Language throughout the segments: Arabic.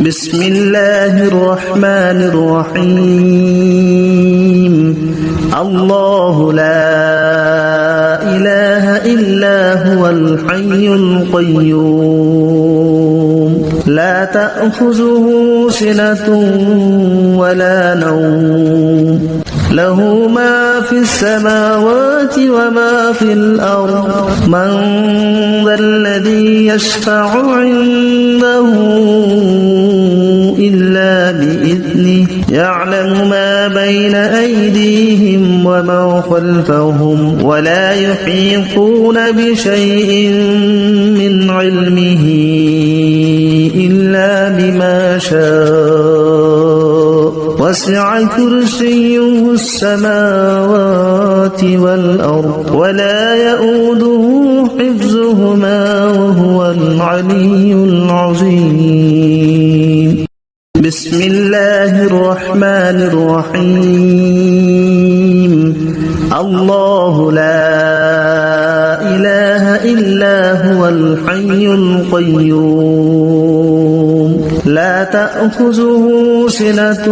بسم الله الرحمن الرحيم الله لا إله إلا هو الحي القيوم لا تأخذه سنة ولا نوم له ما في السماوات وما في الأرض من ذا الذي يشفع عنده إلا بإذنه يعلم ما بين أيديهم وما خلفهم ولا يحيطون بشيء من علمه إلا بما شاء وسع كرسيه السماوات والأرض ولا يؤوده حفظهما وهو العلي العظيم بسم الله الرحمن الرحيم الله لا إله إلا هو الحي القيوم لا تأخذه سنة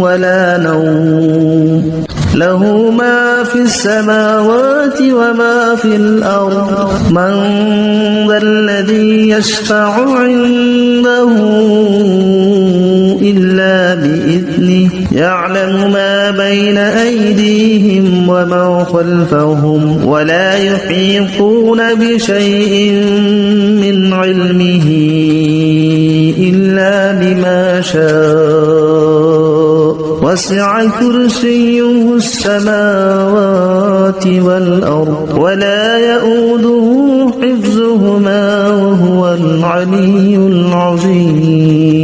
ولا نوم له ما في السماوات وما في الأرض من ذا الذي يشفع عنده إلا بإذنه يعلم ما بين أيديهم وما خلفهم ولا يحيطون بشيء من علمه إلا بما شاء وسع كرسيه السماوات والأرض ولا يؤوده حفظهما وهو العلي العظيم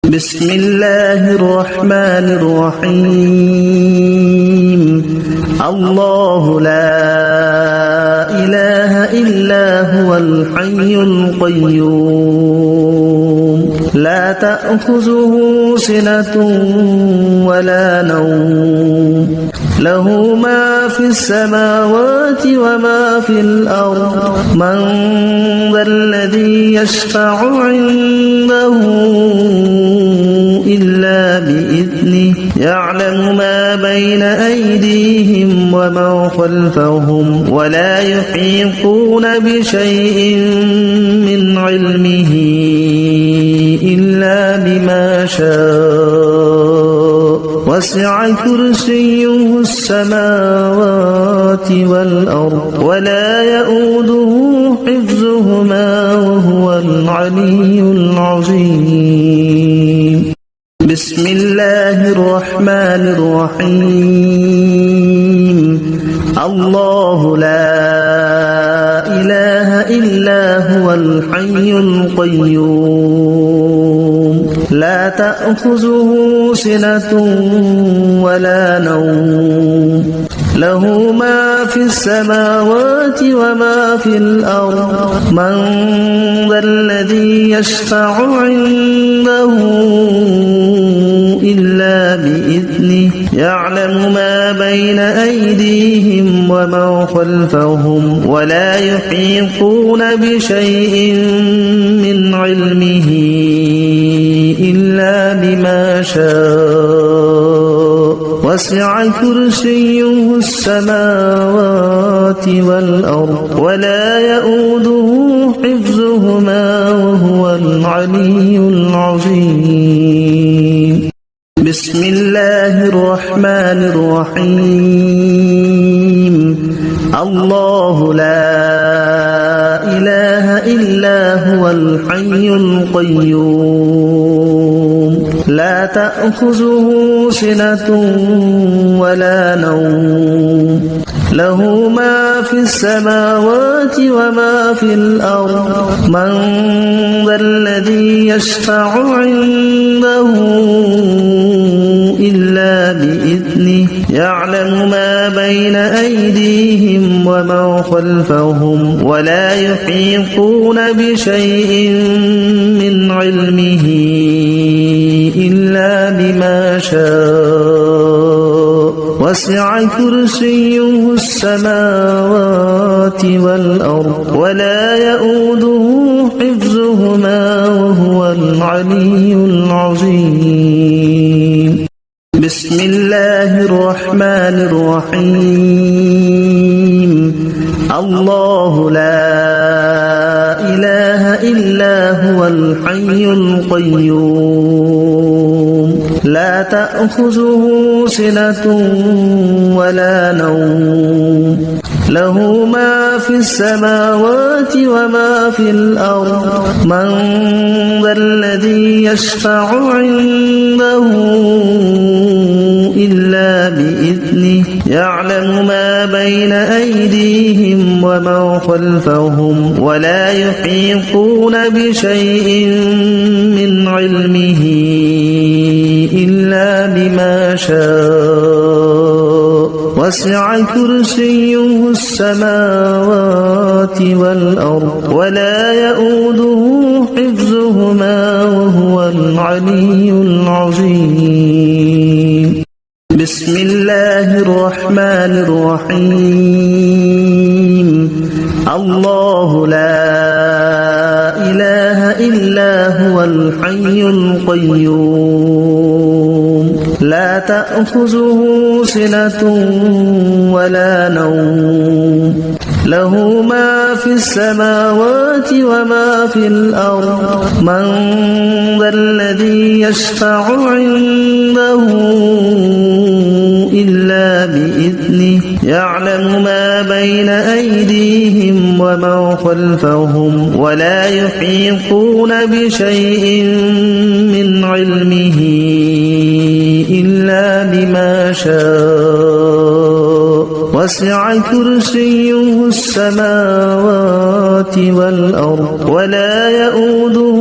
بسم الله الرحمن الرحيم الله لا إله إلا هو الحي القيوم لا تأخذه سنة ولا نوم له ما في السماوات وما في الأرض من ذا الذي يشفع عنده إلا بإذنه يعلم ما بين أيديهم وما خلفهم ولا يحيطون بشيء من علمه إلا بما شاء وسع كرسيه السماوات والأرض ولا يؤوده حفظهما وهو العلي العظيم بسم الله الرحمن الرحيم الله لا إله إلا هو الحي القيوم لا تأخذه سنة ولا نوم له ما في السماوات وما في الأرض من ذا الذي يشفع عنده إلا بإذنه يعلم ما بين أيديهم وما خلفهم ولا يحيطون بشيء من علمه إلا بما شاء وسع كرسيه السماوات والأرض ولا يؤوده حفظهما وهو العلي العظيم بسم الله الرحمن الرحيم الله لا إله إلا هو الحي القيوم لا تأخذه سنة ولا نوم له ما في السماوات وما في الأرض من ذا الذي يشفع عنده إلا بإذنه يعلم ما بين أيديهم وما خلفهم ولا يحيطون بشيء من علمه إلا بما شاء وسع كرسيه السماوات والأرض ولا يؤوده حفظهما وهو وهو العلي العظيم. بسم الله الرحمن الرحيم. الله لا إله إلا هو الحي القيوم لا تأخذه سنة ولا نوم له ما في السماوات وما في الأرض من ذا الذي يشفع عنده إلا بإذنه يعلم ما بين أيديهم وما خلفهم ولا يحيطون بشيء من علمه إلا بما شاء وسع كرسيه السماوات والأرض ولا يؤوده حفظهما وهو العلي العظيم. بسم الله الرحمن الرحيم. الله لا إله إلا هو الحي القيوم لا تأخذه سنة ولا نوم له ما في السماوات وما في الأرض من ذا الذي يشفع عنده إلا بإذنه يعلم ما بين أيديهم وما خلفهم ولا يحيطون بشيء من علمه إلا بما شاء وسع كرسيه السماوات والأرض ولا يؤوده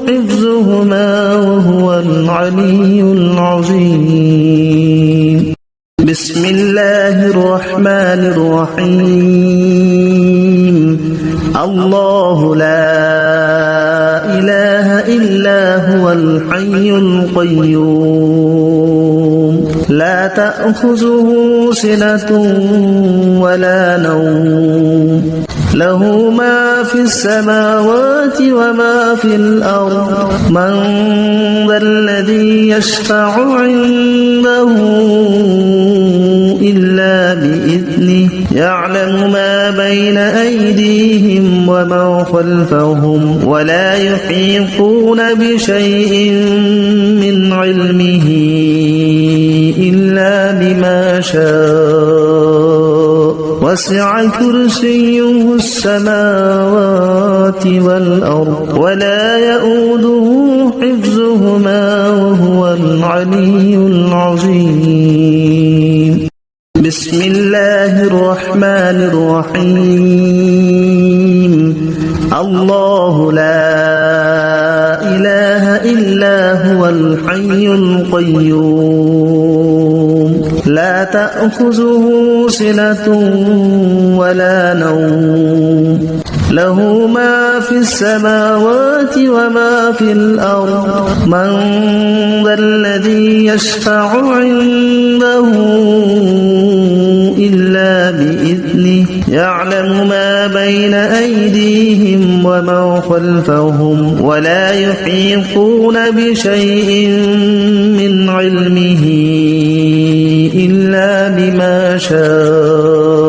حفظهما وهو العلي العظيم. بسم الله الرحمن الرحيم. الله لا إله إلا هو الحي القيوم لا تأخذه سنة ولا نوم له ما في السماوات وما في الأرض من ذا الذي يشفع عنده إلا بإذنه يعلم ما بين أيديهم وما خلفهم ولا يحيطون بشيء من علمه إلا بما شاء وسع كرسيه السماوات والأرض ولا يؤوده حفظهما وهو العلي العظيم. بسم الله الرحمن الرحيم. الله لا إله إلا هو الحي القيوم لا تأخذه سنة ولا نوم له ما في السماوات وما في الأرض من ذا الذي يشفع عنده إلا بإذنه يعلم ما بين أيديهم وما خلفهم ولا يحيطون بشيء من علمه إلا بما شاء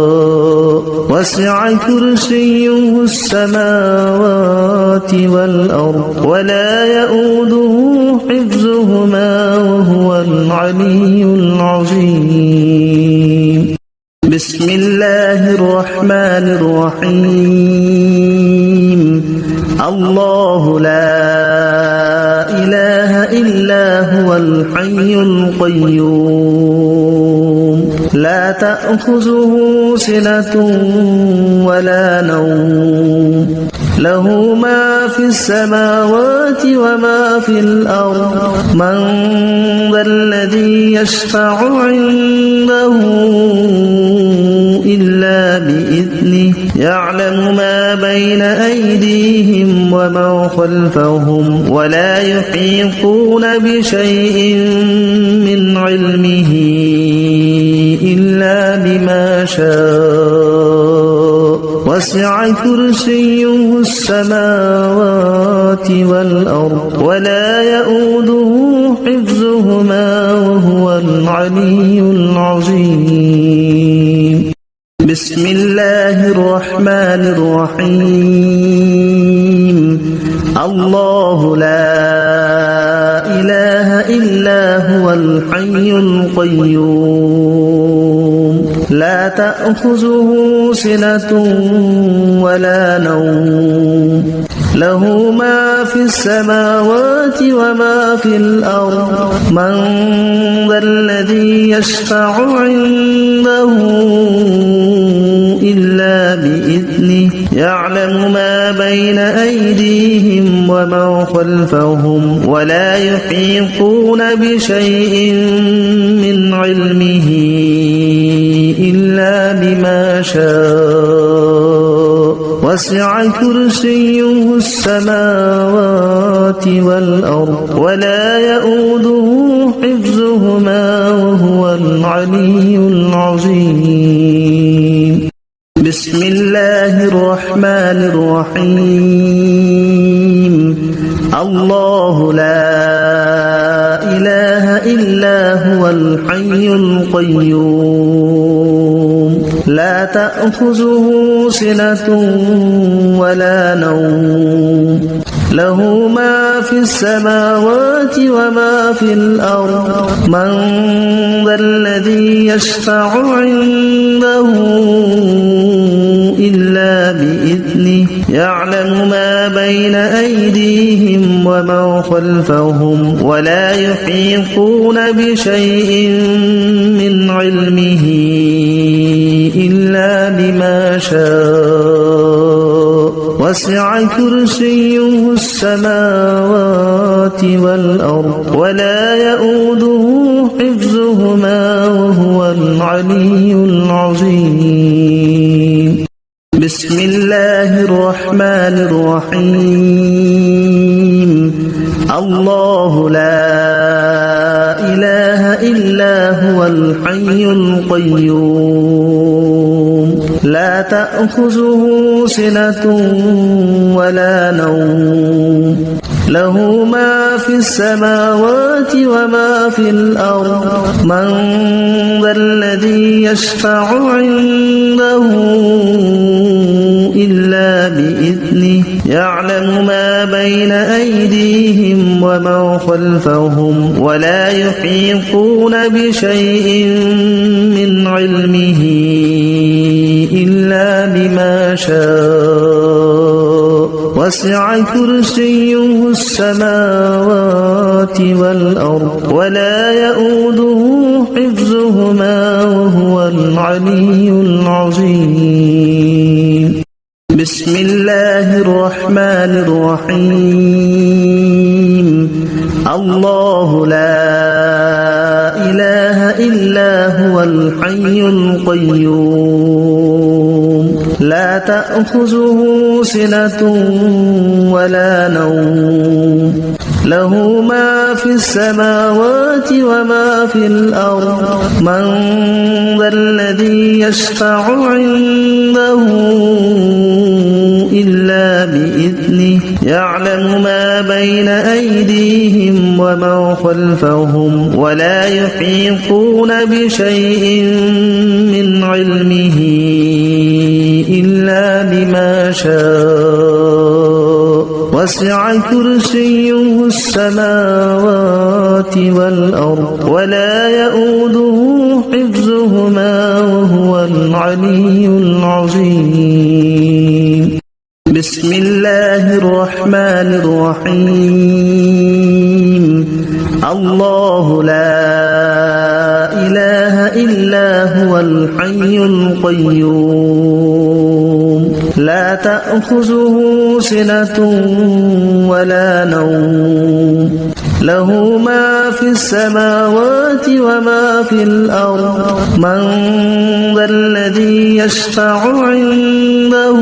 وسع كرسيه السماوات والأرض ولا يؤوده حفظهما وهو العلي العظيم. بسم الله الرحمن الرحيم. الله لا إله إلا هو الحي القيوم لا تأخذه سنة ولا نوم له ما في السماوات وما في الأرض من ذا الذي يشفع عنده إلا بإذنه يعلم ما بين أيديهم وما خلفهم ولا يحيطون بشيء من علمه إلا بما شاء وسع كرسيه السماوات والأرض ولا يؤوده حفظهما وهو العلي العظيم. بسم الله الرحمن الرحيم. الله لا إله إلا هو الحي القيوم لا تأخذه سنة ولا نوم له ما في السماوات وما في الأرض من ذا الذي يشفع عنده إلا بإذنه يعلم ما بين أيديهم وما خلفهم ولا يحيطون بشيء من علمه إلا بما شاء وسع كرسيه السماوات والأرض ولا يؤوده حفظهما وهو العلي العظيم. بسم الله الرحمن الرحيم. الله لا إله إلا هو الحي القيوم لا تأخذه سنة ولا نوم له ما في السماوات وما في الأرض من ذا الذي يشفع عنده إلا بإذنه يعلم ما بين أيديهم وما خلفهم ولا يحيطون بشيء من علمه إلا بما شاء وسع كرسيه السماوات والأرض ولا يؤوده حفظهما وهو العلي العظيم. بسم الله الرحمن الرحيم. الله لا إله إلا هو الحي القيوم لا تأخذه سنة ولا نوم له ما في السماوات وما في الأرض من ذا الذي يشفع عنده إلا بإذنه يعلم ما بين أيديهم وما خلفهم ولا يحيطون بشيء من علمه إلا بما شاء وسع كرسيه السماوات والأرض ولا يؤوده حفظهما وهو العلي العظيم. بسم الله الرحمن الرحيم. الله لا إله إلا هو الحي القيوم لا تأخذه سنة ولا نوم له ما في السماوات وما في الأرض من ذا الذي يشفع عنده إلا بإذنه يعلم ما بين أيديهم وما خلفهم ولا يحيطون بشيء من علمه إلا بما شاء وسع كرسيه السماوات والأرض ولا يؤوده حفظهما وهو العلي العظيم. بسم الله الرحمن الرحيم. الله لا إله إلا هو الحي القيوم لا تأخذه سنة ولا نوم له ما في السماوات وما في الأرض من ذا الذي يشفع عنده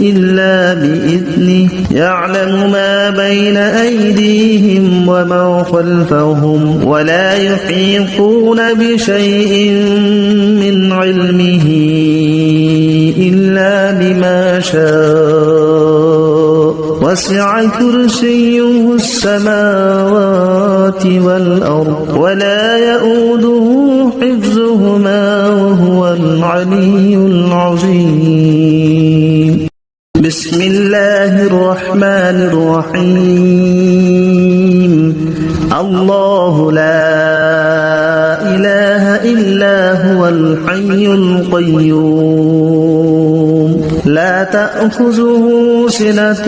إلا بإذنه يعلم ما بين أيديهم وما خلفهم ولا يحيطون بشيء من علمه شاء وسع كرسيه السماوات والأرض ولا يؤوده حفظهما وهو العلي العظيم بسم الله الرحمن الرحيم الله لا إله إلا هو الحي القيوم لا تأخذه سنة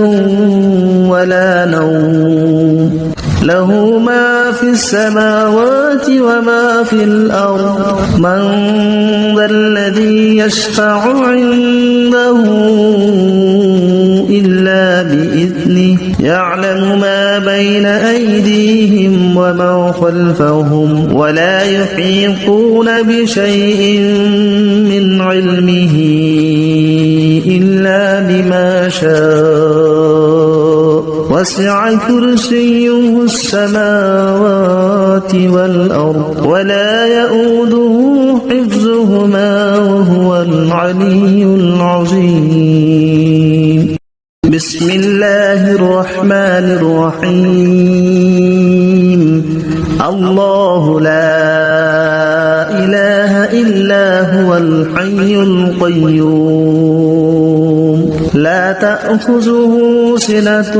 ولا نوم له ما في السماوات وما في الأرض من ذا الذي يشفع عنده إلا بإذنه يعلم ما بين أيديهم وما خلفهم ولا يحيطون بشيء من علمه إلا بما شاء وسع كرسيه السماوات والأرض ولا يؤوده حفظهما وهو العلي العظيم بسم الله الرحمن الرحيم الله لا إله إلا هو الحي القيوم لا تأخذه سنة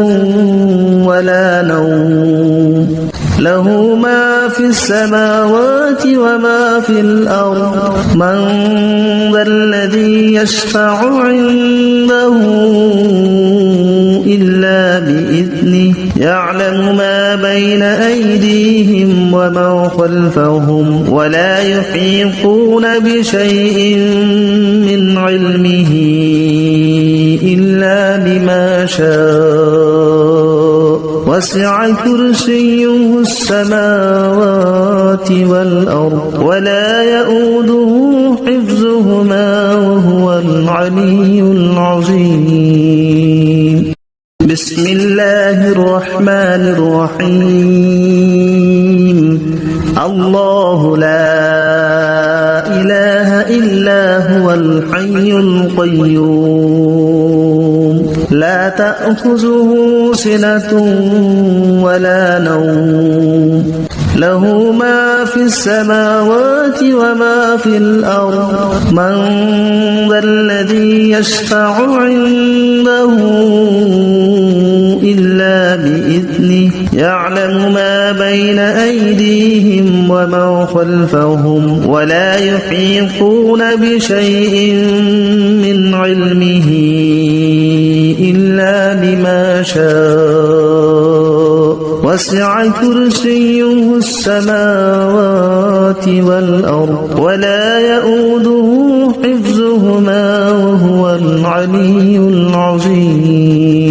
ولا نوم له ما في السماوات وما في الأرض من ذا الذي يشفع عنده إلا بإذنه يعلم ما بين أيديهم وما خلفهم ولا يحيطون بشيء من علمه إلا بما شاء وسع كرسيه السماوات والأرض ولا يؤوده حفظهما وهو العلي العظيم بسم الله الرحمن الرحيم الله لا إله إلا هو الحي القيوم لا تأخذه سنة ولا نوم له ما في السماوات وما في الأرض من ذا الذي يشفع عنده إلا بإذنه يعلم ما بين أيديهم وما خلفهم ولا يحيطون بشيء من علمه إلا بما شاء وسع كرسيه السماوات والأرض ولا يؤوده حفظهما وهو العلي العظيم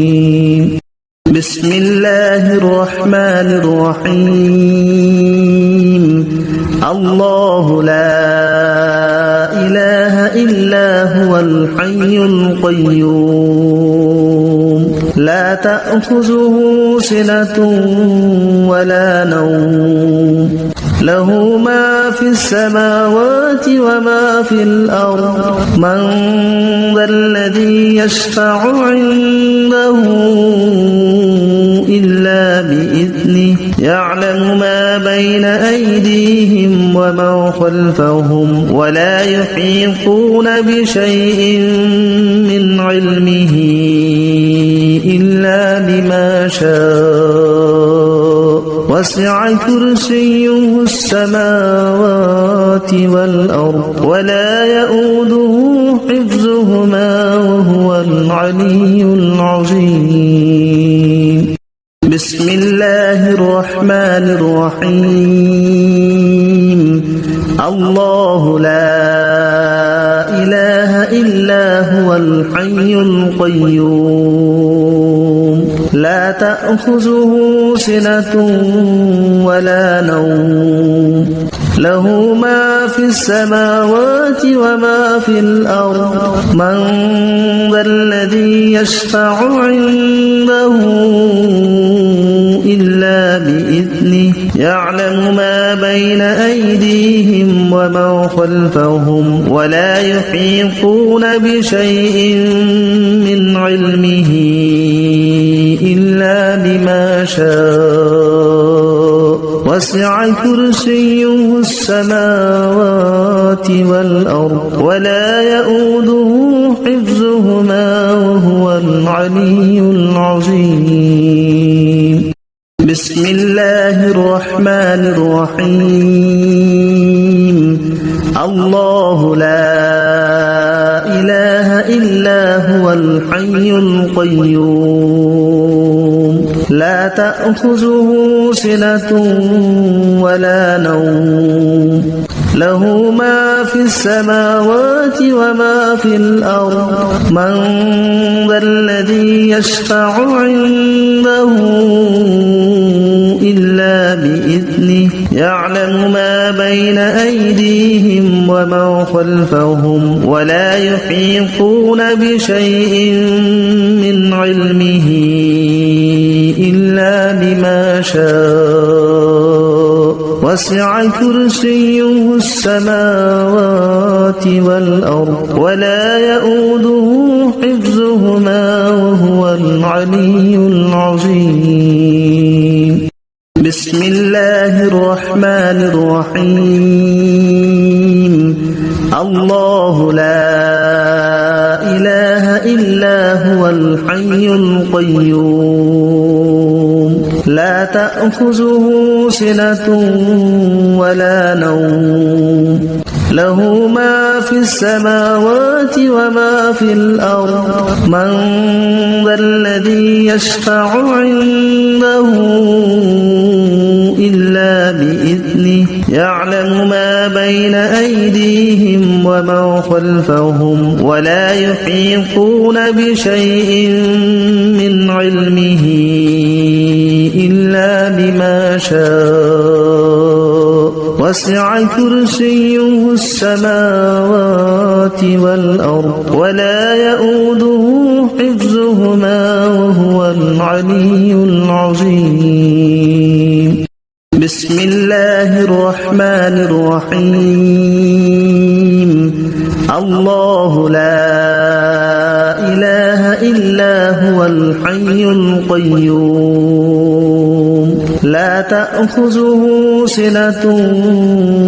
بسم الله الرحمن الرحيم الله لا إله إلا هو الحي القيوم لا تأخذه سنة ولا نوم له ما في السماوات وما في الأرض من ذا الذي يشفع عنده إلا بإذنه يعلم ما بين أيديهم وما خلفهم ولا يحيطون بشيء من علمه إلا بما شاء وسع كرسيه السماوات والأرض ولا يؤوده حفظهما وهو العلي العظيم بسم الله الرحمن الرحيم الله لا إله إلا هو الحي القيوم لا تأخذه سنة ولا نوم له ما في السماوات وما في الأرض من ذا الذي يشفع عنده إلا بإذنه يعلم ما بين أيديهم ومن خلفهم ولا يحيطون بشيء من علمه إلا بما شاء وسع كرسيه السماوات والأرض ولا يؤوده حفظهما وهو العلي العظيم بسم الله الرحمن الرحيم الله لا إله إلا هو الحي القيوم لا تأخذه سنة ولا نوم له ما في السماوات وما في الأرض من ذا الذي يشفع عنده إلا بإذنه يعلم ما بين أيديهم ومن خلفهم ولا يحيطون بشيء من علمه إلا بما شاء وسع كرسيه السماوات والأرض ولا يؤوده حفظهما وهو العلي العظيم بسم الله الرحمن الرحيم الله لا إله إلا هو الحي القيوم لا تأخذه سنة ولا نوم له ما في السماوات وما في الأرض من ذا الذي يشفع عنده إلا بإذنه يعلم ما بين أيديهم ومن خلفهم ولا يحيطون بشيء من علمه إلا بما شاء وسع كرسيه السماوات والأرض ولا يؤوده حفظهما وهو العلي العظيم بسم الله الرحمن الرحيم الله لا إله إلا هو الحي القيوم لا تأخذه سنة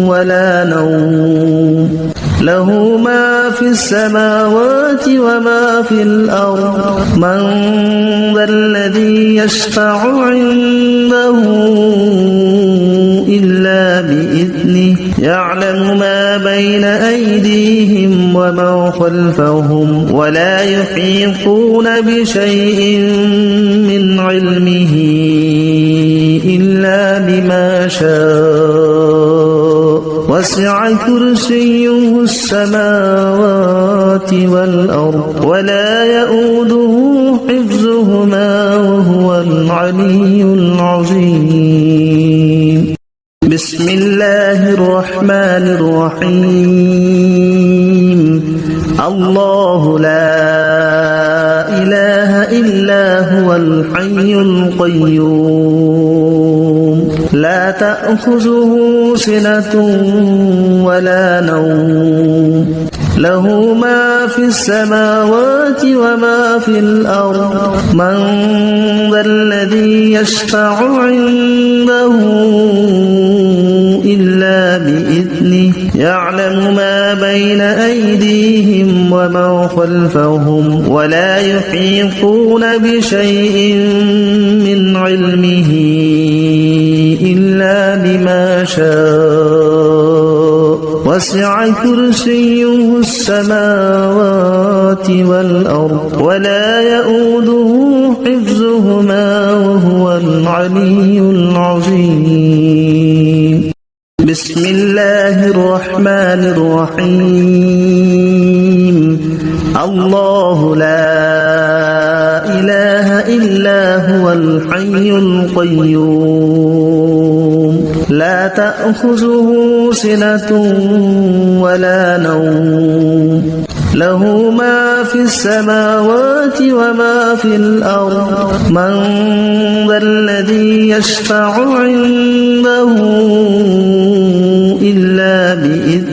ولا نوم له ما في السماوات وما في الأرض من ذا الذي يشفع عنده إلا بإذنه يعلم ما بين أيديهم ومن خلفهم ولا يحيطون بشيء من علمه إلا بما شاء وسع كرسيه السماوات والأرض ولا يؤوده حفظهما وهو العلي العظيم بسم الله الرحمن الرحيم الله لا إله إلا هو الحي القيوم لا تأخذه سنة ولا نوم له ما في السماوات وما في الأرض من ذا الذي يشفع عنده إلا بإذنه يعلم ما بين أيديهم ومن خلفهم ولا يحيطون بشيء من علمه إلا بما شاء وسع كرسيه السماوات والأرض ولا يؤوده حفظهما وهو العلي العظيم بسم الله الرحمن الرحيم الله لا إله إلا هو الحي القيوم لا تأخذه سنة ولا نوم له ما في السماوات وما في الأرض من ذا الذي يشفع عنده إلا بإذنه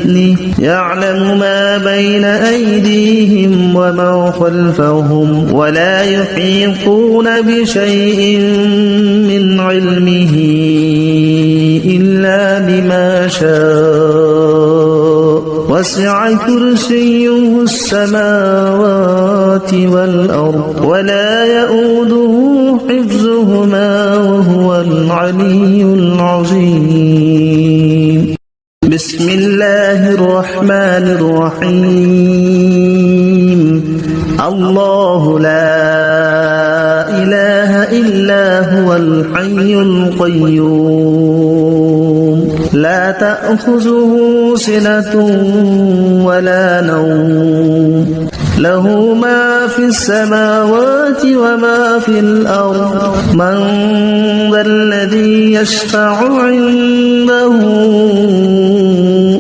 يعلم ما بين أيديهم وما خلفهم ولا يحيطون بشيء من علمه إلا بما شاء وسع كرسيه السماوات والأرض ولا يؤوده حفظهما وهو العلي العظيم بسم الله الرحمن الرحيم الله لا إله إلا هو الحي القيوم لا تأخذه سنة ولا نوم له ما في السماوات وما في الأرض من ذا الذي يشفع عنده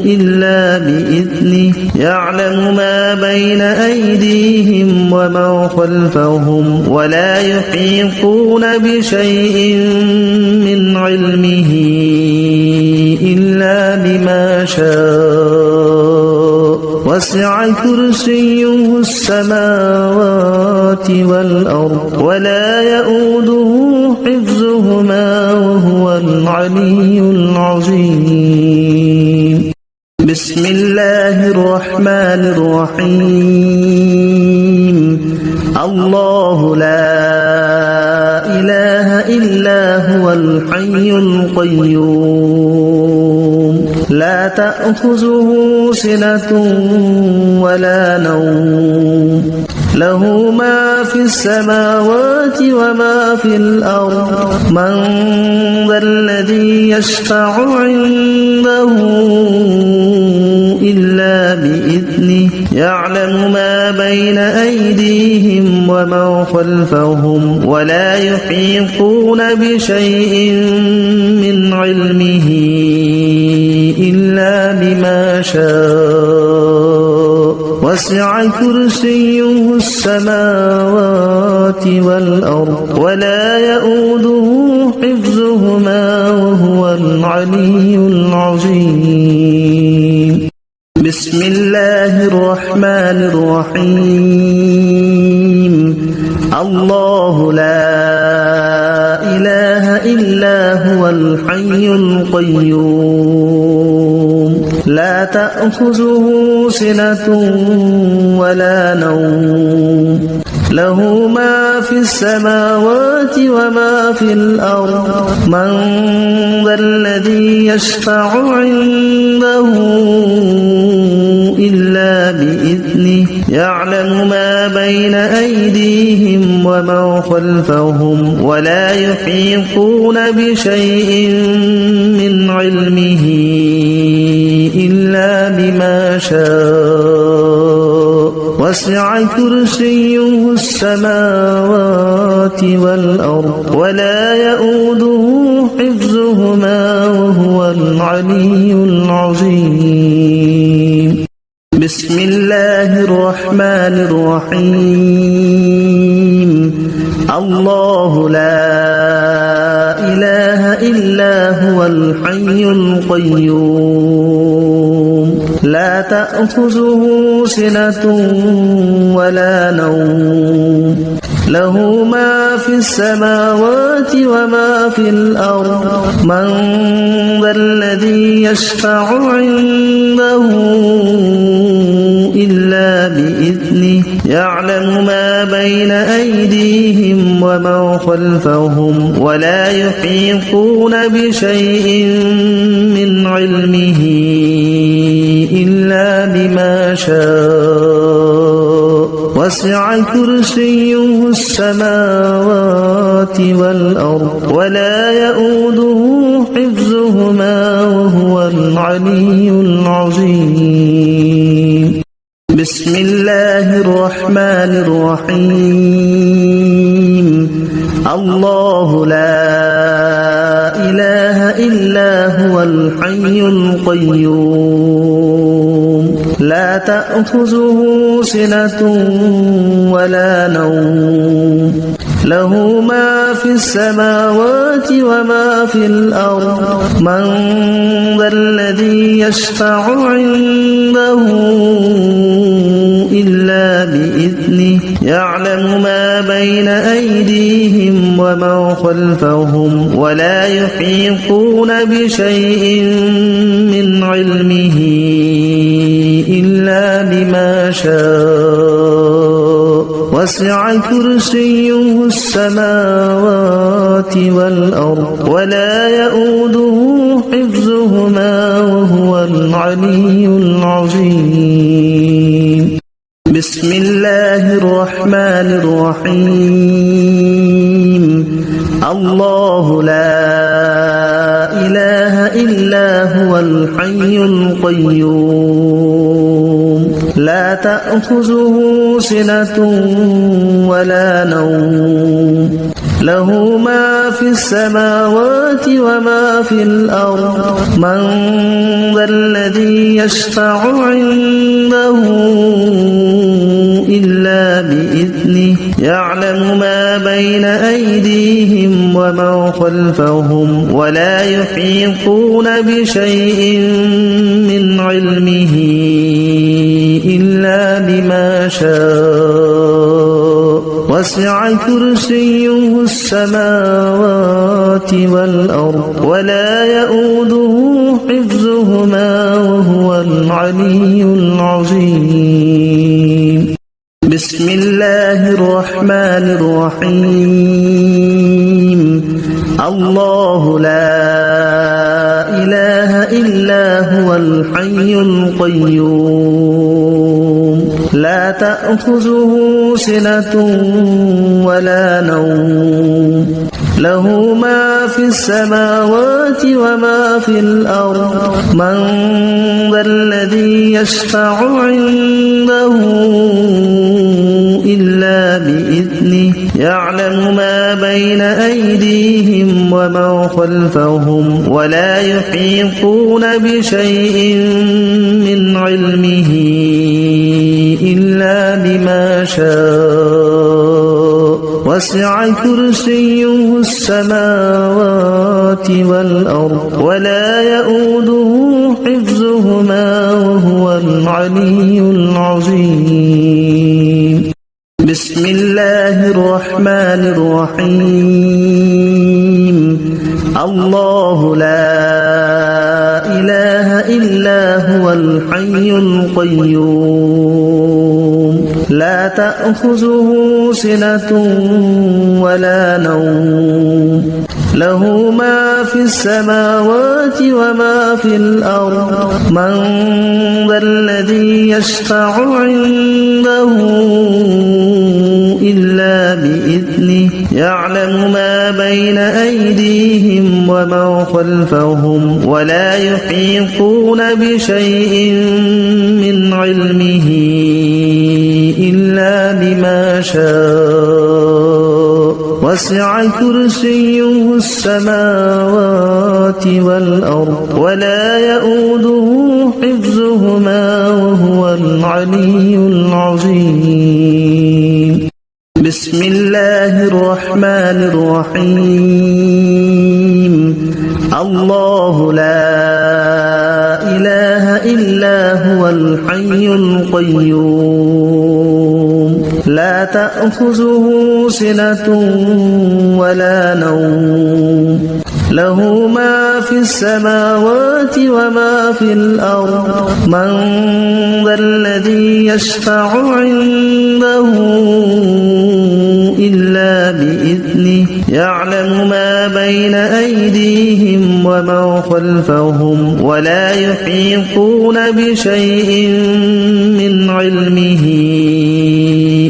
إلا بإذنه يعلم ما بين أيديهم وما خلفهم ولا يحيطون بشيء من علمه إلا بما شاء وسع كرسيه السماوات والأرض ولا يؤوده حفظهما وهو العلي العظيم بسم الله الرحمن الرحيم الله لا إله إلا هو الحي القيوم لا تأخذه سنة ولا نوم له ما في السماوات وما في الأرض من ذا الذي يشفع عنده إلا بإذنه يعلم ما بين أيديهم وما خلفهم ولا يحيطون بشيء من علمه إلا بما شاء وسع كرسيه السماوات والأرض ولا يؤوده حفظهما وهو العلي العظيم بسم الله الرحمن الرحيم الله لا إله إلا هو الحي القيوم لا تأخذه سنة ولا نوم له ما في السماوات وما في الأرض من ذا الذي يشفع عنده إلا بإذنه يعلم ما بين أيديهم وما خلفهم ولا يحيطون بشيء من علمه إلا بما شاء وسع كرسيه السماوات والأرض ولا يؤوده حفظهما وهو العلي العظيم بسم الله الرحمن الرحيم الله لا إله إلا هو الحي القيوم لا تأخذه سنة ولا نوم له ما في السماوات وما في الأرض من ذا الذي يشفع عنده إلا بإذنه يعلم ما بين أيديهم وما خلفهم ولا يحيطون بشيء من علمه إلا بما شاء وسع كرسيه السماوات والأرض ولا يؤوده حفظهما وهو العلي العظيم بسم الله الرحمن الرحيم الله لا إله إلا هو الحي القيوم لا تأخذه سنة ولا نوم له ما في السماوات وما في الأرض من ذا الذي يشفع عنده إلا بإذنه يعلم ما بين أيديهم وما خلفهم ولا يحيطون بشيء من علمه إلا بما شاء وسع كرسيه السماوات والأرض ولا يؤوده حفظهما وهو العلي العظيم بسم الله الرحمن الرحيم الله لا إله إلا هو الحي القيوم لا تأخذه سنة ولا نوم له ما في السماوات وما في الأرض من ذا الذي يشفع عنده إلا بإذنه يعلم ما بين أيديهم وما خلفهم ولا يحيطون بشيء من علمه إلا بما شاء وسع كرسيه السماوات والأرض ولا يؤوده حفظهما وهو العلي العظيم بسم الله الرحمن الرحيم الله لا إله إلا هو الحي القيوم لا تأخذه سنة ولا نوم له ما في السماوات وما في الأرض من ذا الذي يشفع عنده إلا بإذنه يعلم ما بين أيديهم وما خلفهم ولا يحيطون بشيء من علمه إلا بما شاء وسع كرسيه السماوات والأرض ولا يؤوده حفظهما وهو العلي العظيم بسم الله الرحمن الرحيم الله لا إله إلا هو الحي القيوم لا تأخذه سنة ولا نوم له ما في السماوات وما في الأرض من ذا الذي يشفع عنده إلا بإذنه يعلم ما بين أيديهم وما خلفهم ولا يحيطون بشيء من علمه إلا بما شاء وسع كرسيه السماوات والأرض ولا يؤوده حفظهما وهو العلي العظيم بسم الله الرحمن الرحيم الله لا إله إلا هو الحي القيوم لا تأخذه سنة ولا نوم له ما في السماوات وما في الأرض من ذا الذي يشفع عنده إلا بإذنه يعلم ما بين أيديهم وما خلفهم ولا يحيطون بشيء من علمه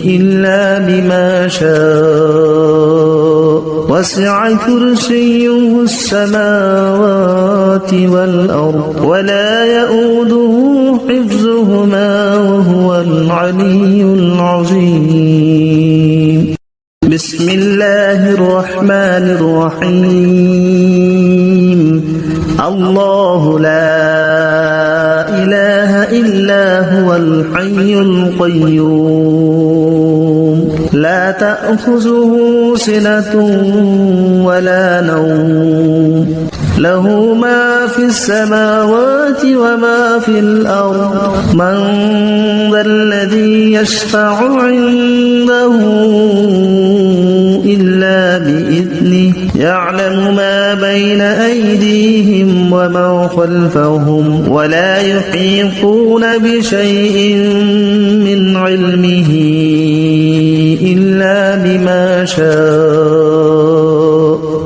إلا بما شاء وسع كرسيه السماوات والأرض ولا يؤوده حفظهما وهو العلي العظيم بسم الله الرحمن الرحيم الله لا إله إلا هو الحي القيوم لا تأخذه سنة ولا نوم له ما في السماوات وما في الأرض من ذا الذي يشفع عنده إلا بإذنه يعلم ما بين أيديهم وما خلفهم ولا يحيطون بشيء من علمه إلا بما شاء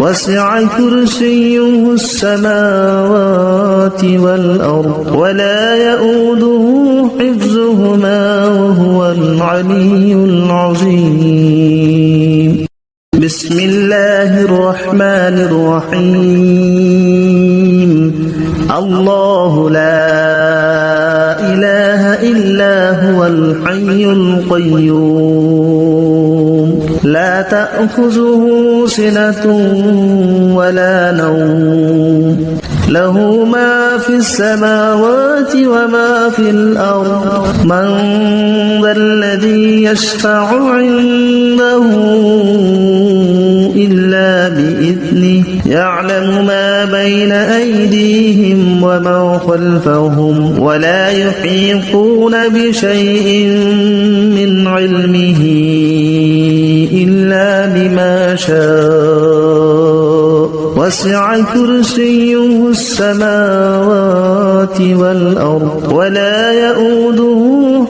وسع كرسيه السماوات والأرض ولا يؤوده حفظهما وهو العلي العظيم بسم الله الرحمن الرحيم الله لا إله إلا هو الحي القيوم لا تأخذه سنة ولا نوم له ما في السماوات وما في الأرض من ذا الذي يشفع عنده إلا بإذنه يعلم ما بين أيديهم وما خلفهم ولا يحيطون بشيء من علمه إلا بما شاء وسع كرسيه السماوات والأرض ولا يؤوده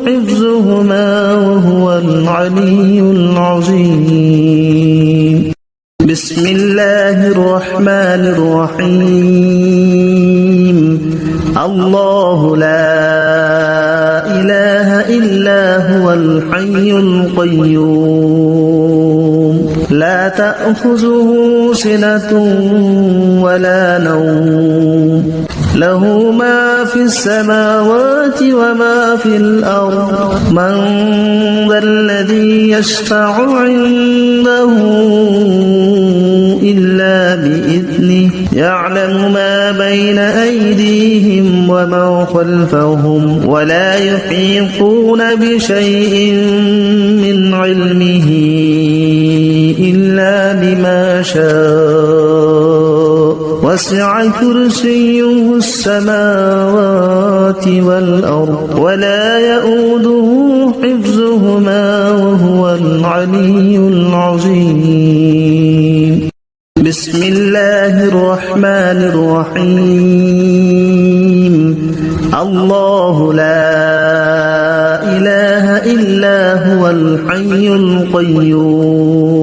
حفظهما وهو العلي العظيم بسم الله الرحمن الرحيم الله لا إله إلا هو الحي القيوم لا تأخذه سنة ولا نوم له ما في السماوات وما في الأرض من ذا الذي يشفع عنده إلا بإذنه يعلم ما بين أيديهم وما خلفهم ولا يحيطون بشيء من علمه إلا بما شاء وسع كرسيه السماوات والأرض ولا يؤوده حفظهما وهو العلي العظيم بسم الله الرحمن الرحيم الله لا إله إلا هو الحي القيوم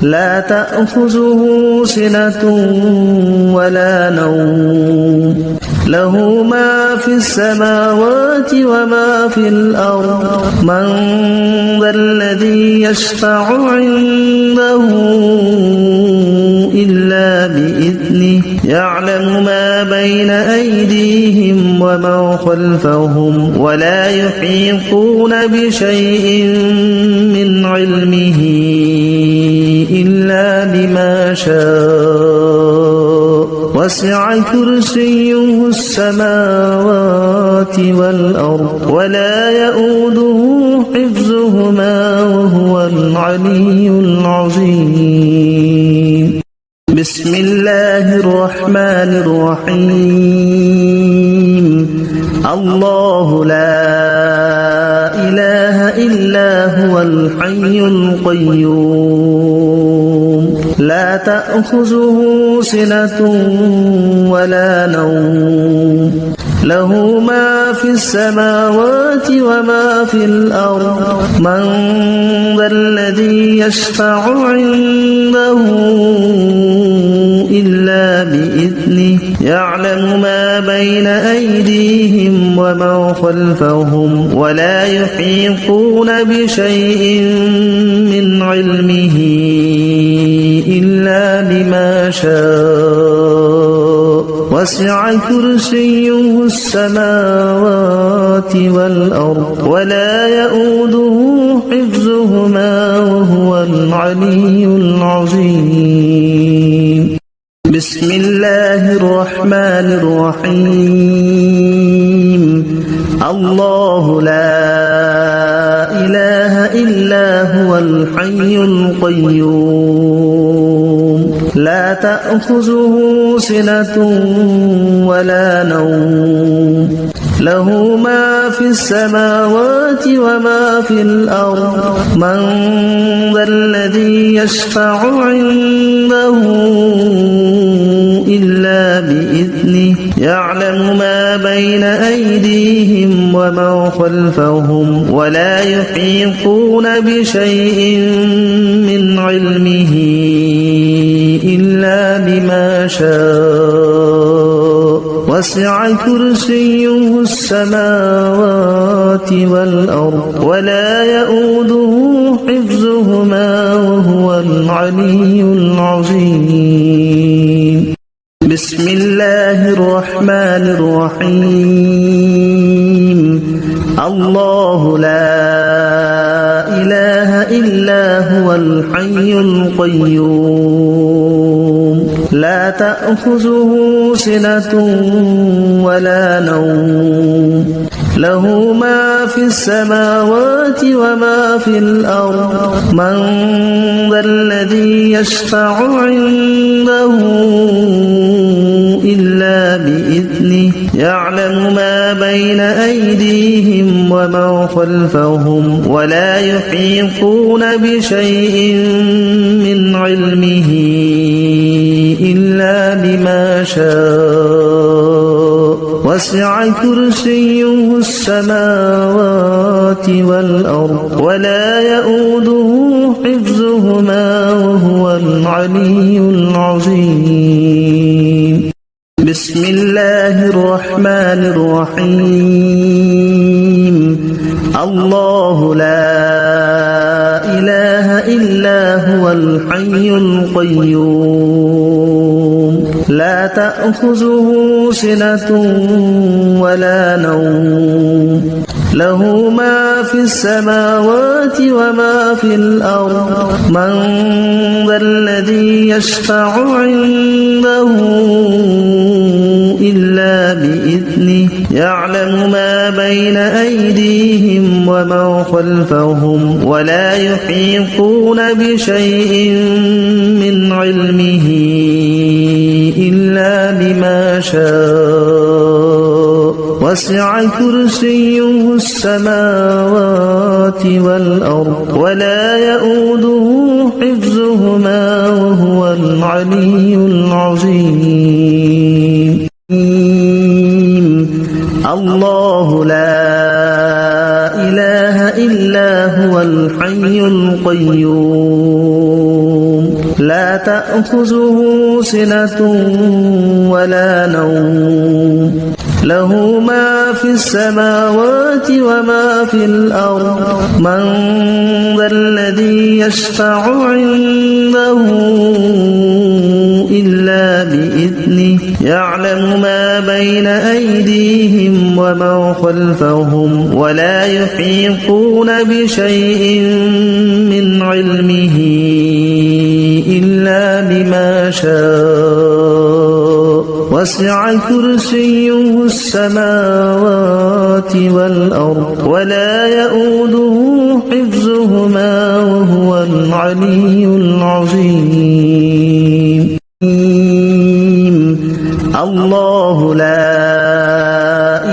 لا تأخذه سنة ولا نوم له ما في السماوات وما في الأرض من ذا الذي يشفع عنده إلا بإذنه يعلم ما بين أيديهم وما خلفهم ولا يحيطون بشيء من علمه إلا بما شاء وسع كرسيه السماوات والأرض ولا يؤوده حفظهما وهو العلي العظيم بسم الله الرحمن الرحيم الله لا إله إلا هو الحي القيوم لا تأخذه سنة ولا نوم له ما في السماوات وما في الأرض من ذا الذي يشفع عنده إلا بإذنه يعلم ما بين أيديهم وما خلفهم ولا يحيطون بشيء من علمه إلا بما شاء وسع كرسيه السماوات والأرض ولا يؤوده حفظهما وهو العلي العظيم بسم الله الرحمن الرحيم الله لا إله إلا هو الحي القيوم لا تأخذه سنة ولا نوم له ما في السماوات وما في الأرض من ذا الذي يشفع عنده إلا بإذنه يعلم ما بين أيديهم وما خلفهم ولا يحيطون بشيء من علمه إلا بما شاء وسع كرسيه السماوات والأرض ولا يؤوده حفظهما وهو العلي العظيم بسم الله الرحمن الرحيم الله لا إله إلا هو الحي القيوم لا تأخذه سنة ولا نوم له ما في السماوات وما في الأرض من ذا الذي يشفع عنده إلا بإذنه يعلم ما بين أيديهم وما خلفهم ولا يحيطون بشيء من علمه إلا بما شاء وسع كرسيه السماوات والأرض ولا يؤوده حفظهما وهو العلي العظيم بسم الله الرحمن الرحيم الله لا إله إلا هو الحي القيوم لا تأخذه سنة ولا نوم له ما في السماوات وما في الأرض من ذا الذي يشفع عنده إلا بإذنه يعلم ما بين أيديهم وما خلفهم ولا يحيطون بشيء من علمه إلا بما شاء وسع كرسيه السماوات والأرض ولا يؤوده حفظهما وهو العلي العظيم الله لا إله إلا هو الحي القيوم لا تأخذه سنة ولا نوم له ما في السماوات وما في الأرض من ذا الذي يشفع عنده إلا بإذنه يعلم ما بين أيديهم وما خلفهم ولا يحيطون بشيء من علمه إلا بما شاء وسع كرسيه السماوات والأرض ولا يؤوده حفظهما وهو العلي العظيم الله لا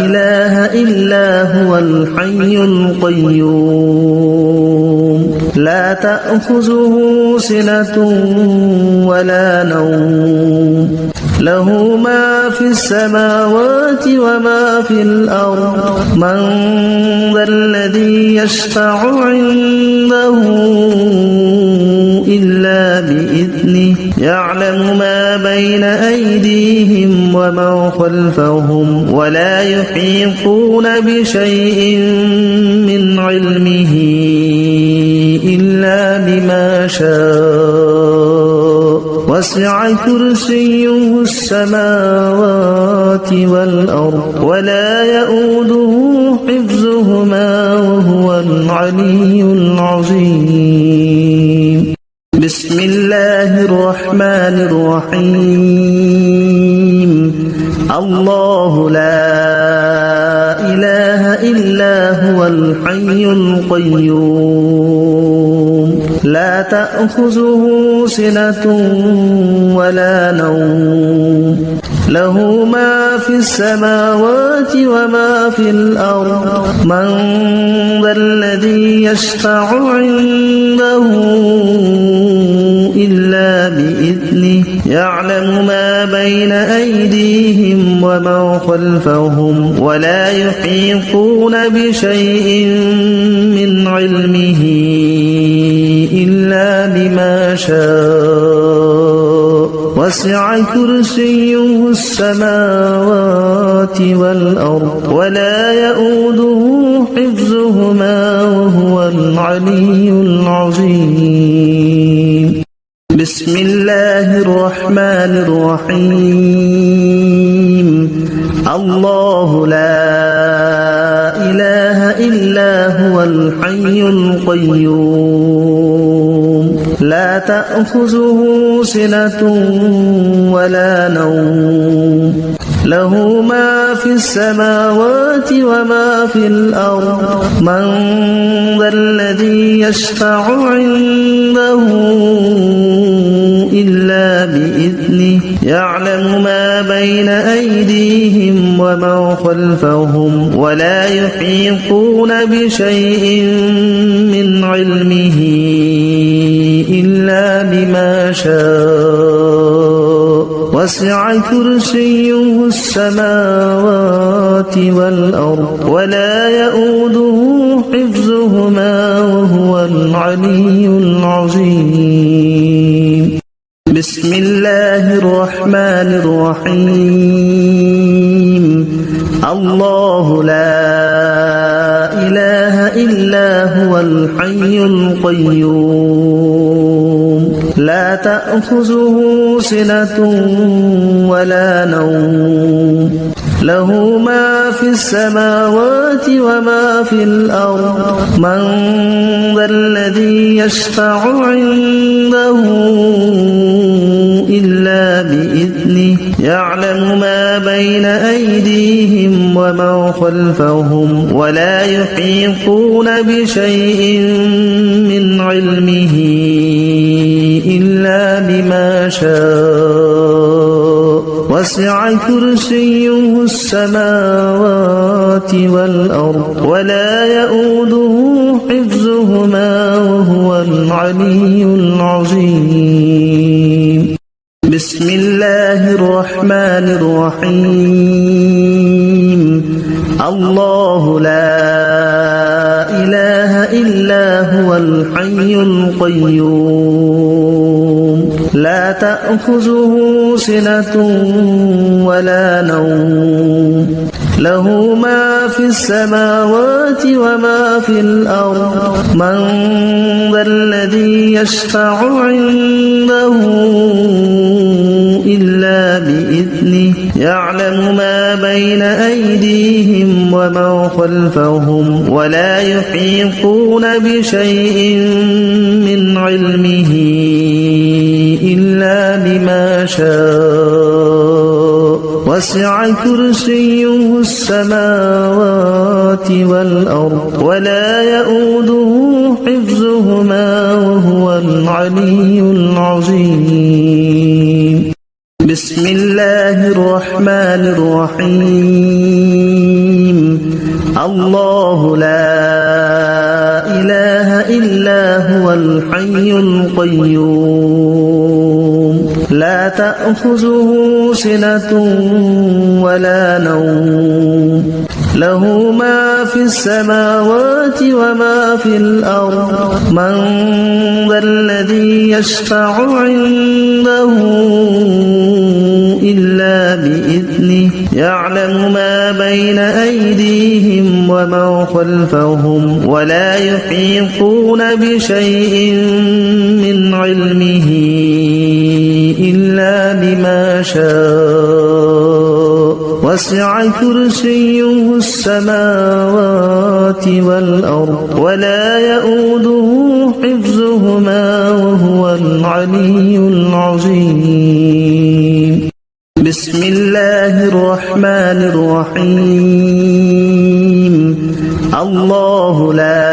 إله إلا هو الحي القيوم لا تأخذه سنة ولا نوم له ما في السماوات وما في الأرض من ذا الذي يشفع عنده إلا بإذنه يعلم ما بين أيديهم وما خلفهم ولا يحيطون بشيء من علمه إلا بما شاء وسع كرسيه السماوات والأرض ولا يؤوده حفظهما وهو العلي العظيم بسم الله الرحمن الرحيم الله لا إله إلا هو الحي القيوم تأخذه سنة ولا نوم له ما في السماوات وما في الأرض من ذا الذي يشفع عنده إلا بإذنه يعلم ما بين أيديهم وما خلفهم ولا يحيطون بشيء من علمه إلا بما شاء وسع كرسيه السماوات والأرض ولا يؤوده حفظهما وهو العلي العظيم بسم الله الرحمن الرحيم الله لا إله إلا هو الحي القيوم لا تأخذه سنة ولا نوم له ما في السماوات وما في الأرض من ذا الذي يشفع عنده إلا بإذنه يعلم ما بين أيديهم وما خلفهم ولا يحيطون بشيء من علمه إلا بما شاء وسع كرسيه السماوات والأرض ولا يؤوده حفظهما وهو العلي العظيم بسم الله الرحمن الرحيم الله لا إله إلا هو الحي القيوم لا تأخذه سنة ولا نوم له ما في السماوات وما في الأرض من ذا الذي يشفع عنده إلا بإذنه يعلم ما بين أيديهم وما خلفهم ولا يحيطون بشيء من علمه إلا بما شاء وسع كرسيه السماوات والأرض ولا يؤوده حفظهما وهو العلي العظيم بسم الله الرحمن الرحيم الله لا إله إلا هو الحي القيوم لا تأخذه سنة ولا نوم له ما في السماوات وما في الأرض من ذا الذي يشفع عنده إلا بإذنه يعلم ما بين أيديهم وما خلفهم ولا يحيطون بشيء من علمه إلا بما شاء وسع كرسيه السماوات والأرض ولا يؤوده حفظهما وهو العلي العظيم بسم الله الرحمن الرحيم الله لا إله إلا هو الحي القيوم لا تأخذه سنة ولا نوم له ما في السماوات وما في الأرض من ذا الذي يشفع عنده إلا بإذنه يعلم ما بين أيديهم وما خلفهم ولا يحيطون بشيء من علمه إلا بما شاء وسع كرسيه السماوات والأرض ولا يؤوده حفظهما وهو العلي العظيم بسم الله الرحمن الرحيم الله لا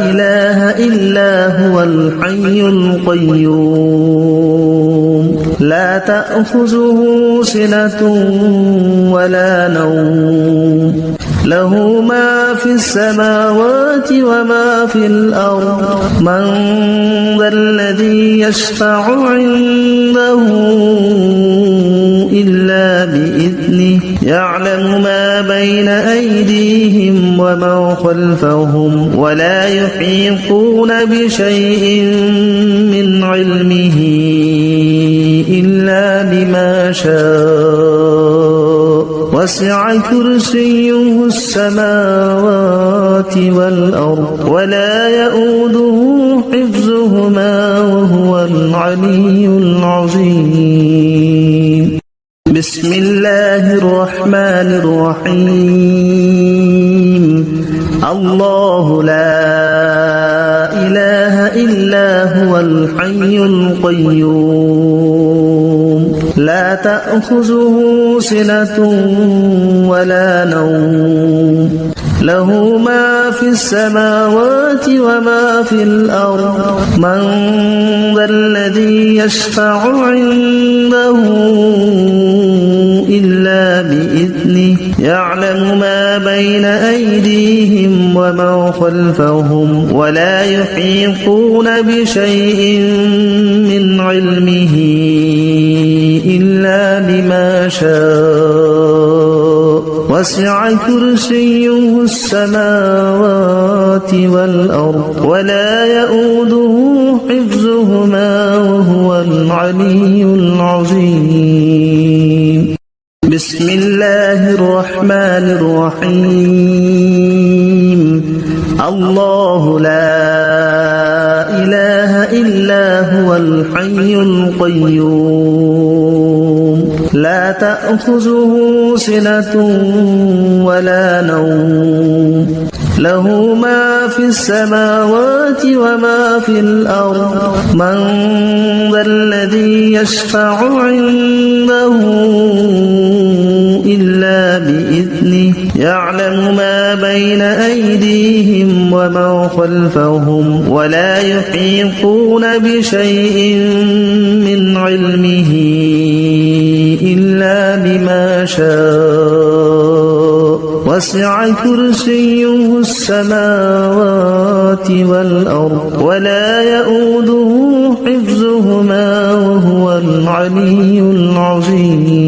إله إلا هو الحي القيوم لا تأخذه سنة ولا نوم له ما في السماوات وما في الأرض من ذا الذي يشفع عنده إلا بإذنه يعلم ما بين أيديهم وما خلفهم ولا يحيطون بشيء من علمه إلا بما شاء وسع كرسيه السماوات والأرض ولا يؤوده حفظهما وهو العلي العظيم بسم الله الرحمن الرحيم الله لا إله إلا هو الحي القيوم لا تأخذه سنة ولا نوم له ما في السماوات وما في الأرض من ذا الذي يشفع عنده إلا بإذنه يعلم ما بين أيديهم وما خلفهم ولا يحيطون بشيء من علمه إلا بما شاء وسع كرسيه السماوات والأرض ولا يؤوده حفظهما وهو العلي العظيم بسم الله الرحمن الرحيم الله لا إله إلا هو الحي القيوم لا تأخذه سنة ولا نوم له ما في السماوات وما في الأرض من ذا الذي يشفع عنده إلا بإذنه يعلم ما بين أيديهم وما خلفهم ولا يحيطون بشيء من علمه إلا بما شاء وسع كرسيه السماوات والأرض ولا يؤوده حفظهما وهو العلي العظيم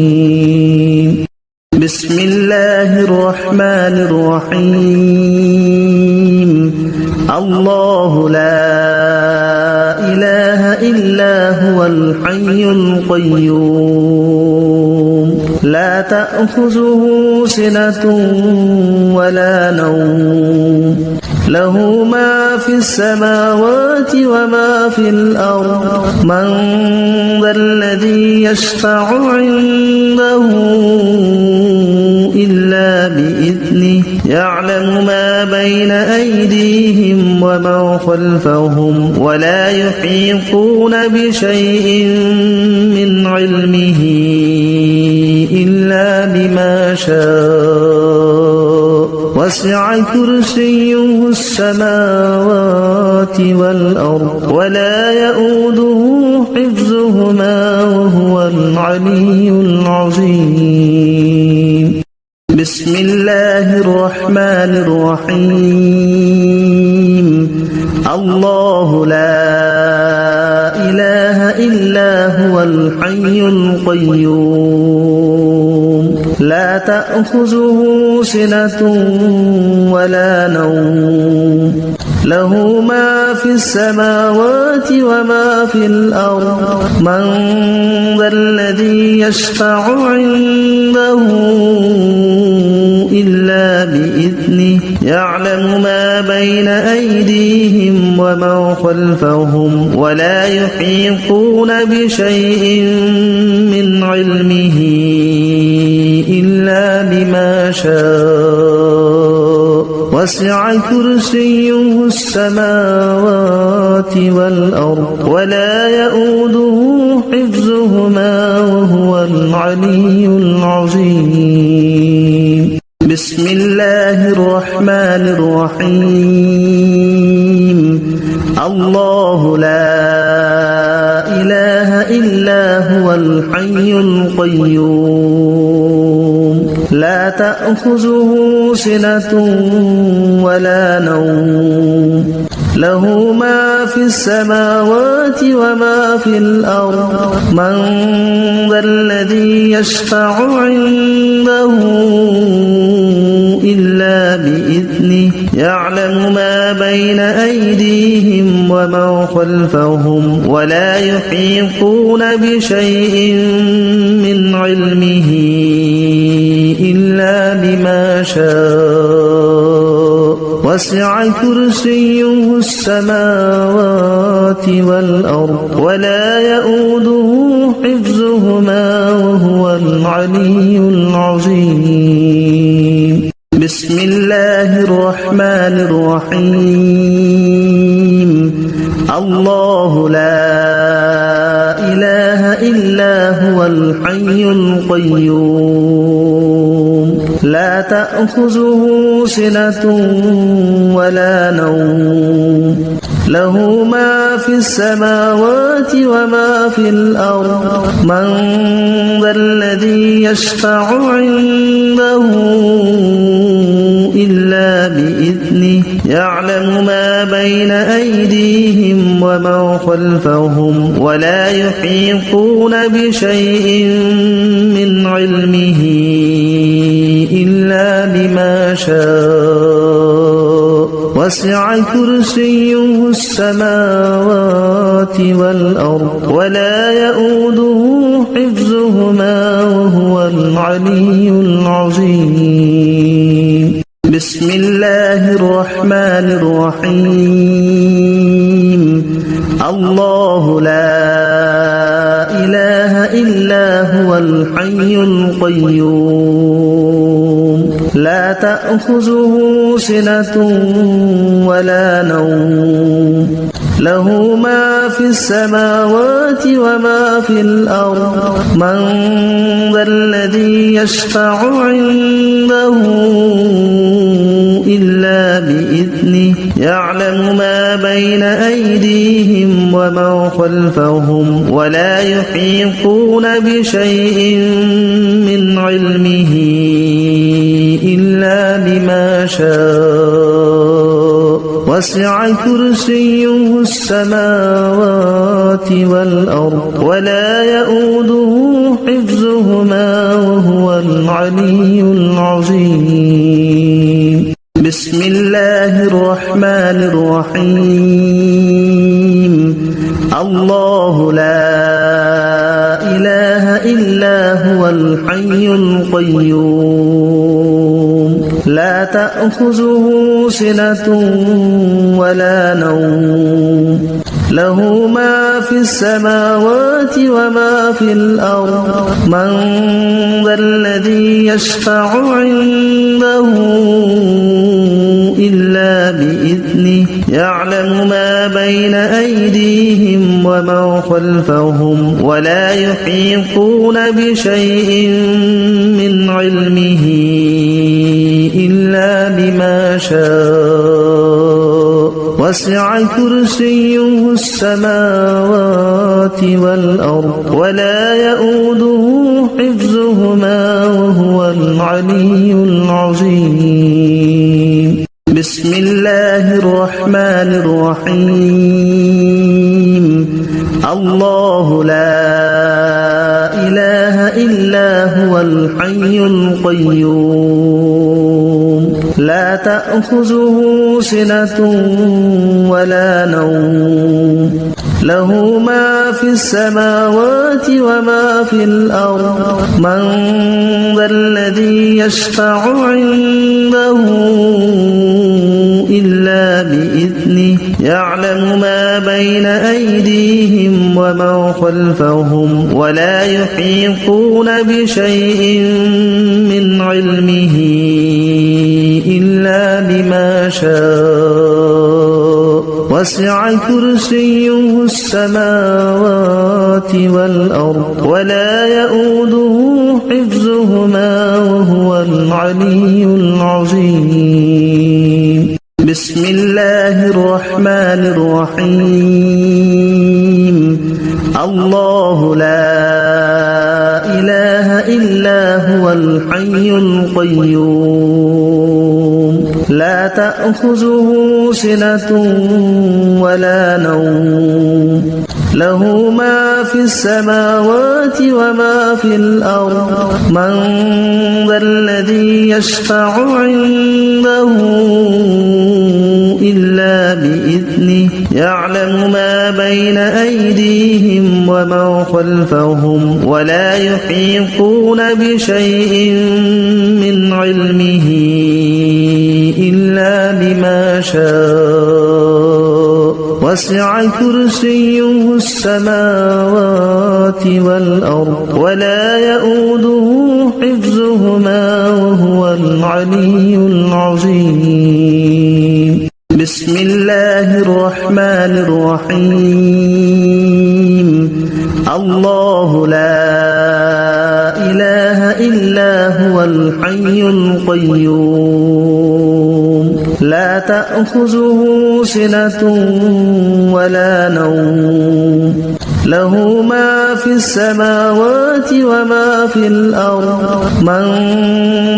بسم الله الرحمن الرحيم الله لا إله إلا هو الحي القيوم لا تأخذه سنة ولا نوم له ما في السماوات وما في الأرض من ذا الذي يشفع عنده إلا بإذنه يعلم ما بين أيديهم وما خلفهم ولا يحيطون بشيء من علمه إلا بما شاء وسع كرسيه السماوات والأرض ولا يؤوده حفظهما وهو العلي العظيم بسم الله الرحمن الرحيم الله لا إله إلا هو الحي القيوم لا تأخذه سنة ولا نوم له ما في السماوات وما في الأرض من ذا الذي يشفع عنده إلا بإذنه يعلم ما بين أيديهم وما خلفهم ولا يحيطون بشيء من علمه إلا بما شاء وسع كرسيه السماوات والأرض ولا يؤوده حفظهما وهو العلي العظيم بسم الله الرحمن الرحيم الله الحي القيوم لا تأخذه سنة ولا نوم له ما في السماوات وما في الأرض من ذا الذي يشفع عنده إلا بإذنه يعلم ما بين أيديهم وما خلفهم ولا يحيطون بشيء من علمه إلا بما شاء وسع كرسيه السماوات والأرض ولا يؤوده حفظهما وهو العلي العظيم بسم الله الرحمن الرحيم الله لا إله إلا هو الحي القيوم لا تأخذه سنة ولا نوم له ما في السماوات وما في الأرض من ذا الذي يشفع عنده إلا بإذنه يعلم ما بين أيديهم وما خلفهم ولا يحيطون بشيء من علمه إلا بما شاء وسع كرسيه السماوات والأرض ولا يؤوده حفظهما وهو العلي العظيم بسم الله الرحمن الرحيم الله لا إله إلا هو الحي القيوم لا تأخذه سنة ولا نوم له ما في السماوات وما في الأرض من ذا الذي يشفع عنده إلا بإذنه يعلم ما بين أيديهم وما خلفهم ولا يحيطون بشيء من علمه إلا بما شاء وسع كرسيه السماوات والأرض ولا يؤوده حفظهما وهو العلي العظيم بسم الله الرحمن الرحيم الله لا إله إلا هو الحي القيوم لا تأخذه سنة ولا نوم له ما في السماوات وما في الأرض من ذا الذي يشفع عنده إلا بإذنه يعلم ما بين أيديهم وما خلفهم ولا يحيطون بشيء من علمه إلا بما شاء وسع كرسيه السماوات والأرض ولا يؤوده حفظهما وهو العلي العظيم بسم الله الرحمن الرحيم. الرحيم. الله لا إله إلا هو الحي القيوم لا تأخذه سنة ولا نوم له ما في السماوات وما في الأرض من ذا الذي يشفع عنده إلا بإذنه يعلم ما بين أيديهم وما خلفهم ولا يحيطون بشيء من علمه إلا بما شاء وسع كرسيه السماوات والأرض ولا يؤوده حفظهما وهو العلي العظيم بسم الله الرحمن الرحيم الله لا إله إلا هو الحي القيوم لا تأخذه سنة ولا نوم له ما في السماوات وما في الأرض من ذا الذي يشفع عنده إلا بإذنه يعلم ما بين أيديهم وما خلفهم ولا يحيطون بشيء من علمه إلا بما شاء وسع كرسيه السماوات والأرض ولا يؤوده حفظهما وهو العلي العظيم بسم الله الرحمن الرحيم الله لا إله إلا هو الحي القيوم لا تأخذه سنة ولا نوم له ما في السماوات وما في الأرض من ذا الذي يشفع عنده إلا بإذنه يعلم ما بين أيديهم وما خلفهم ولا يحيطون بشيء من علمه إلا بما شاء وسع كرسيه السماوات والأرض ولا يؤوده حفظهما وهو العلي العظيم بسم الله الرحمن الرحيم الله لا إله إلا هو الحي القيوم لا تأخذه سنة ولا نوم له ما في السماوات وما في الأرض من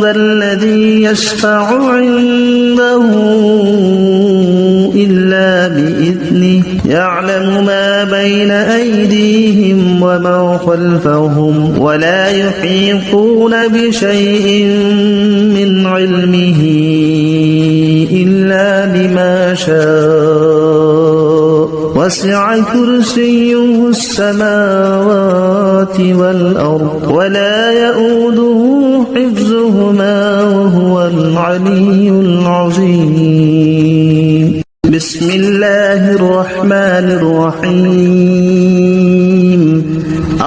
ذا الذي يشفع عنده إلا بإذنه يعلم ما بين أيديهم وما خلفهم ولا يحيطون بشيء من علمه إلا بما شاء وسع كرسيه السماوات والأرض ولا يؤوده حفظهما وهو العلي العظيم بسم الله الرحمن الرحيم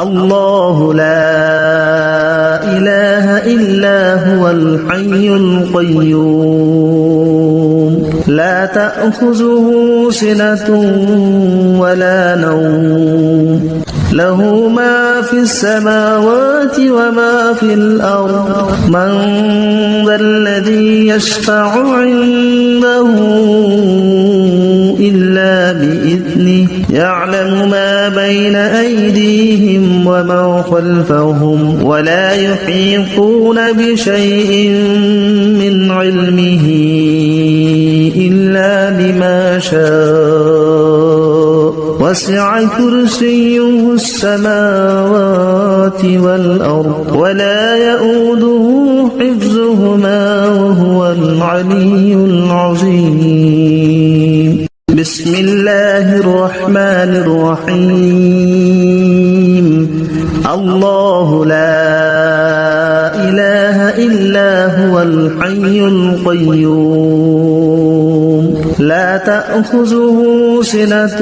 الله لا إله إلا هو الحي القيوم لا تأخذه سنة ولا نوم له ما في السماوات وما في الأرض من ذا الذي يشفع عنده إلا بإذنه يعلم ما بين أيديهم وما خلفهم ولا يحيطون بشيء من علمه إلا بما شاء وسع كرسيه السماوات والأرض ولا يؤوده حفظهما وهو العلي العظيم بسم الله الرحمن الرحيم الله لا إله إلا هو الحي القيوم لا تأخذه سنة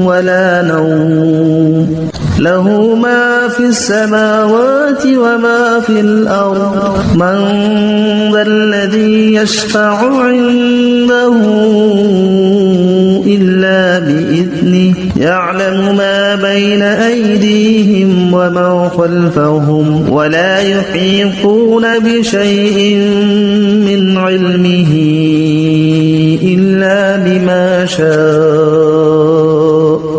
ولا نوم له ما في السماوات وما في الأرض من ذا الذي يشفع عنده إلا بإذنه يعلم ما بين أيديهم وما خلفهم ولا يحيطون بشيء من علمه إلا بما شاء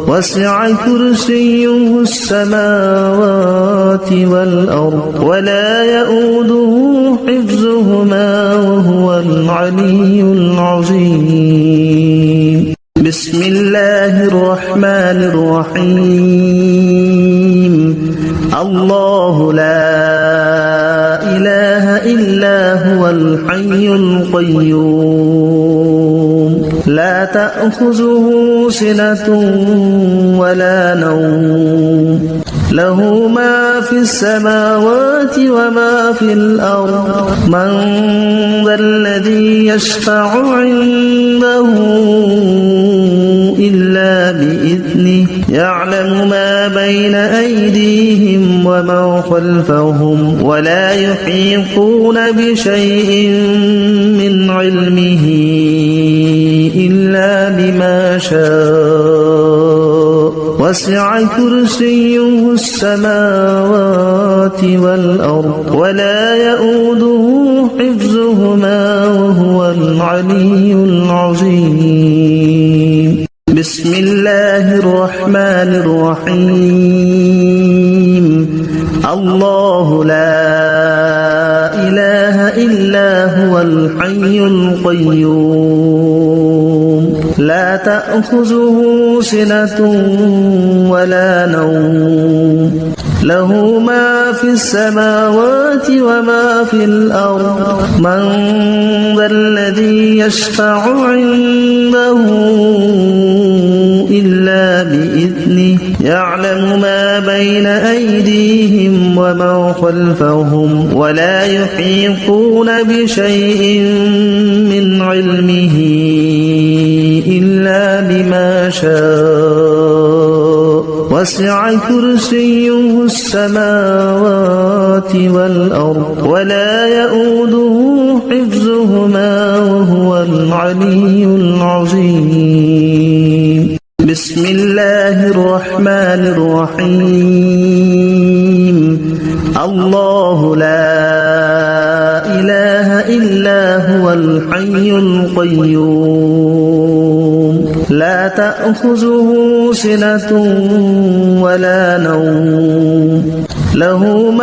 وسع كرسيه السماوات والأرض ولا يؤوده حفظهما وهو العلي العظيم بسم الله الرحمن الرحيم الله لا إله إلا هو الحي القيوم لا تأخذه سنة ولا نوم له ما في السماوات وما في الأرض من ذا الذي يشفع عنده إلا بإذنه يعلم ما بين أيديهم وما خلفهم ولا يحيطون بشيء من علمه إلا بما شاء وسع كرسيه السماوات والأرض ولا يؤوده حفظهما وهو العلي العظيم بسم الله الرحمن الرحيم الله لا إله إلا هو الحي القيوم لا تأخذه سنة ولا نوم له ما في السماوات وما في الأرض من ذا الذي يشفع عنده إلا بإذنه يعلم ما بين أيديهم وما خلفهم ولا يحيطون بشيء من علمه إلا بما شاء وسع كرسيه السماوات والأرض ولا يؤوده حفظهما وهو العلي العظيم بسم الله الرحمن الرحيم الله لا إله إلا هو الحي القيوم لا تأخذه سنة ولا نوم له ما